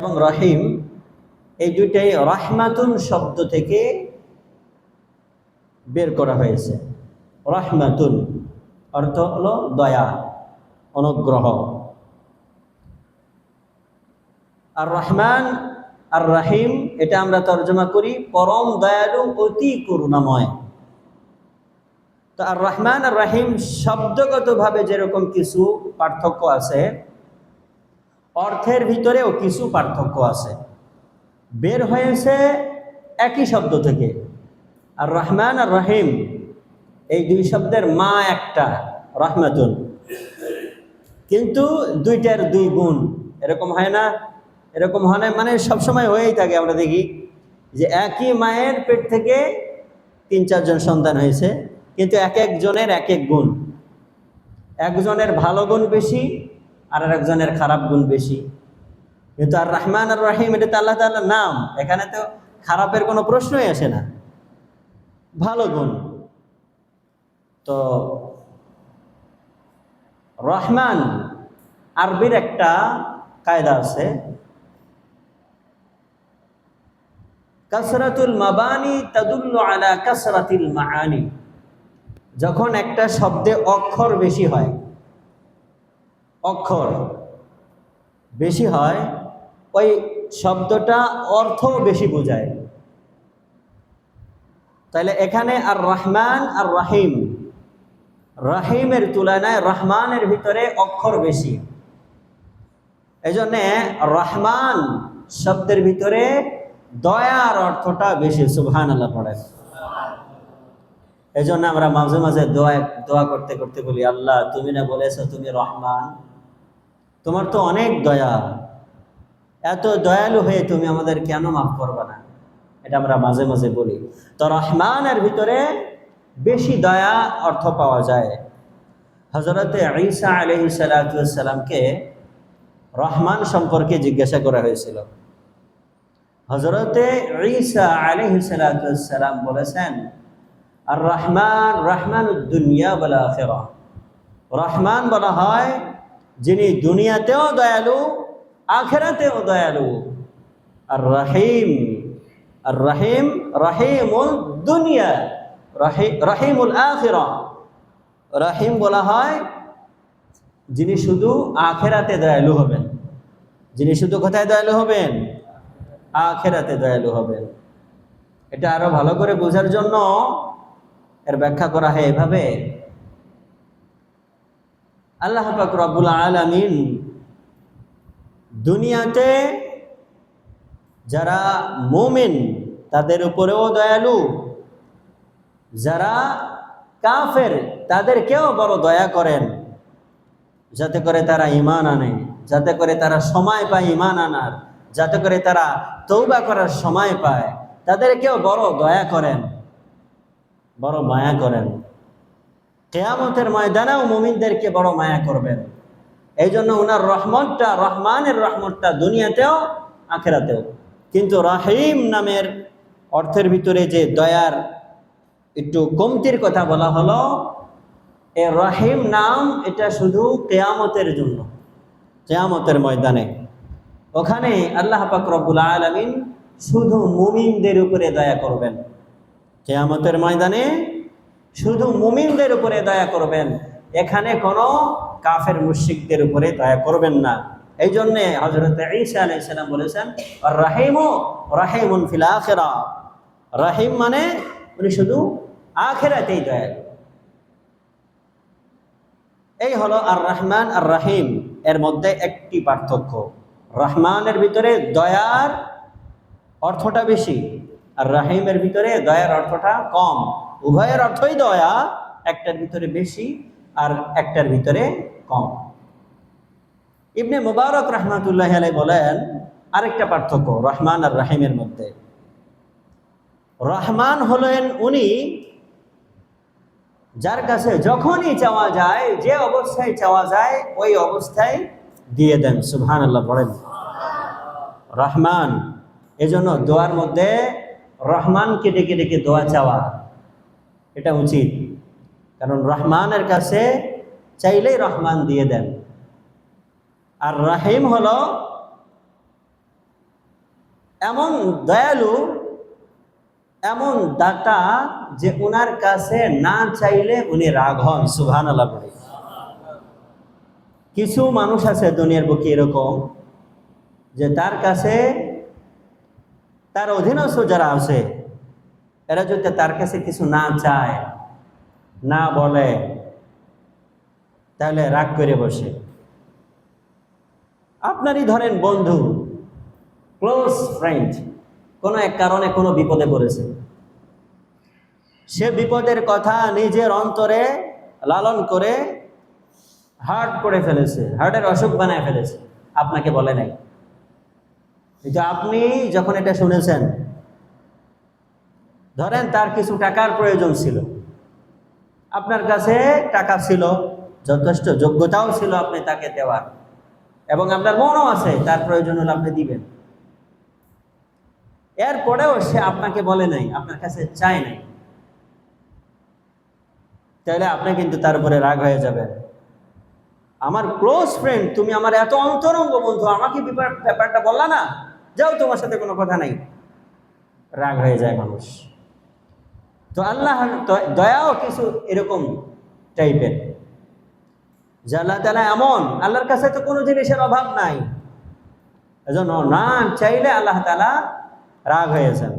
এবং রহিম এই দুইটাই রাহমাতুন শব্দ থেকে বের করা হয়েছে। রাহমাতুন অর্থ হলো দয়া, অনুগ্রহ। আর রহমান আর রাহিম এটা আমরা তর্জমা করি পরম দয়ালু, অতি করুণাময়। তো আর রহমান আর রাহিম শব্দগতভাবে যেরকম কিছু পার্থক্য আছে, অর্থের ভিতরেও কিছু পার্থক্য আছে। বের হয়েছে একই শব্দ থেকে। আর রহমান আর রহিম এই দুই শব্দের মা একটা, রহমাতুন, কিন্তু দুইটার দুই গুণ। এরকম হয় না? এরকম হয় না, মানে সবসময় হয়েই থাকে। আমরা দেখি যে একই মায়ের পেট থেকে ৩-৪ জন সন্তান হয়েছে, কিন্তু এক একজনের এক এক গুণ। একজনের ভালো গুণ বেশি আর একজনের খারাপ গুণ বেশি। কিন্তু আর রহমান আর রহিম এটা তো আল্লাহ তাআলার নাম, এখানে তো খারাপের কোনো প্রশ্নই আসে না, ভালো গুণ। তো রহমান আরবির একটা কায়দা আছে, কাসরাতুল মাবানি তাদুল্লু আলা কাসরাতিল মাআনি। যখন একটা শব্দে অক্ষর বেশি হয়, অক্ষর বেশি হয়, ওই শব্দটা অর্থ বেশি বোঝায়। তাহলে এখানে আর রহমান আর রাহিম, রাহিমের তুলনায় রহমানের ভিতরে অক্ষর বেশি। এই জন্যে রহমান শব্দের ভিতরে দয়ার অর্থটা বেশি। সুবহানাল্লাহ পড়েন। এই জন্য আমরা মাঝে মাঝে দোয়া করতে করতে বলি, আল্লাহ তুমি না বলেছো তুমি রহমান, তোমার তো অনেক দয়া, এত দয়ালু হয়ে তুমি আমাদের কেন মাফ করবে না? এটা আমরা মাঝে মাঝে বলি। তো রহমানের ভিতরে বেশি দয়া অর্থ পাওয়া যায়। হযরতে ঈসা আলাইহিস সালামকে রহমান সম্পর্কে জিজ্ঞাসা করা হয়েছিল। হযরতে ঈসা আলাইহিস সালাম বলেছেন, আর রহমান রহমানুদ দুনিয়া ওয়াল আখিরাহ। রহমান বলা হয় যিনি দুনিয়াতেও দয়ালু, আখিরাতেও দয়ালু। আর রহিম, আর রহিম রহিমুল দুনিয়া, রহিমুল আখিরাহ। রহিম বলা হয় যিনি শুধু আখিরাতে দয়ালু হবেন। যিনি শুধু কোথায় দয়ালু হবেন? আখিরাতে দয়ালু হবেন। এটা আরো ভালো করে বোঝার জন্য এর ব্যাখ্যা করা হয় এভাবে, আল্লাহ পাক রব্বুল আলামিন দুনিয়াতে যারা মুমিন তাদের উপরেও দয়ালু, যারা কাফের তাদেরকেও বড় দয়া করেন, যাতে করে তারা ঈমান আনে, যাতে করে তারা সময় পায় ঈমান আনার, যাতে করে তারা তওবা করার সময় পায়, তাদেরকেও বড় দয়া করেন, বড় মায়া করেন। কিয়ামতের ময়দানেও মুমিনদেরকে বড় মায়া করবেন। এই জন্য ওনার রহমতটা, রহমানের রহমতটা দুনিয়াতেও আখিরাতেও। কিন্তু রাহিম নামের অর্থের ভিতরে যে দয়ার একটু কমতির কথা বলা হলো, এই রহিম নাম এটা শুধু কিয়ামতের জন্য, কিয়ামতের ময়দানে। ওখানে আল্লাহ পাক রব্বুল আলামিন শুধু মুমিনদের উপরে দয়া করবেন। কিয়ামতের ময়দানে শুধু মুমিনদের উপরে দয়া করবেন, এখানে কোনো কাফের মুশরিকদের উপরে দয়া করবেন না। এই জন্যে হযরত ঈসা আলাইহিস সালাম বলেছেন, আর রাহিমু রাহিমুন ফিল আখিরাহ। রাহিম মানে উনি শুধু আখিরাতেই দয়ালু। এই হলো আর রহমান আর রাহিম, এর মধ্যে একটি পার্থক্য। রহমানের ভিতরে দয়ার অর্থটা বেশি, আর রাহিমের ভিতরে দয়ার অর্থটা কম। উভয়ের অর্থই দয়া, একটার ভিতরে বেশি আর একটার ভিতরে কম। ইবনে মুবারক রাহমাতুল্লাহি আলাইহি বলেন আরেকটা পার্থক্য রহমান আর রাহিমের মধ্যে। রহমান হলেন উনি যার কাছে যখনই চাওয়া যায়, যে অবস্থায় চাওয়া যায় ওই অবস্থায় দিয়ে দেন। সুবহানাল্লাহ পড়েন। রহমান, এজন্য দোয়ার মধ্যে রহমানকে ডেকে ডেকে দোয়া চাওয়া এটা উচিত, কারণ রহমানের কাছে চাইলেই রহমান দিয়ে দেন। আর রাহিম হলো এমন দয়ালু, এমন দাতা যে ওনার কাছে না চাইলে উনি রাগ হন। সুবহানাল্লাহ বলে। কিছু মানুষ আছে দুনিয়ার বুকে এরকম, যে তার কাছে, তার অধীনস্থ যারা আছে, এরা যদি তার কাছে কিছু না চায়, না বলে, তাহলে রাগ করে বসে। আপনারই ধরেন বন্ধু, ক্লোজ ফ্রেন্ড, কোনো এক কারণে কোনো বিপদে পড়েছে, সে বিপদের কথা নিজের অন্তরে লালন করে হার্ট করে ফেলেছে, হার্টের অসুখ বানায় ফেলেছে, আপনাকে বলে নাই। কিন্তু আপনি যখন এটা শুনেছেন, ধরেন তার কিছু টাকার প্রয়োজন ছিল, আপনার কাছে টাকা ছিল, যথেষ্ট যোগ্যতাও ছিল আপনি তাকে দেওয়ার, এবং আপনার মনও আছে তার প্রয়োজন হলে আপনি দিবেন। এরপরেও সে আপনাকে বলে নাই, আপনার কাছে চায় নাই, তাহলে আপনি কিন্তু তার উপরে রাগ হয়ে যাবেন। আমার ক্লোজ ফ্রেন্ড, তুমি আমার এত অন্তরঙ্গ বন্ধু, আমাকে ব্যাপারটা বললা না, যাও, তোমার সাথে কোনো কথা নাই, রাগ হয়ে যায় মানুষ। তো আল্লাহ দয়াও কিছু এরকম টাইপের, যে আল্লাহ তাআলা এমন, আল্লাহর কাছে তো কোনো জিনিসের অভাব নাই, এজন্য না চাইলে আল্লাহ তাআলা রাগ হয়ে যান।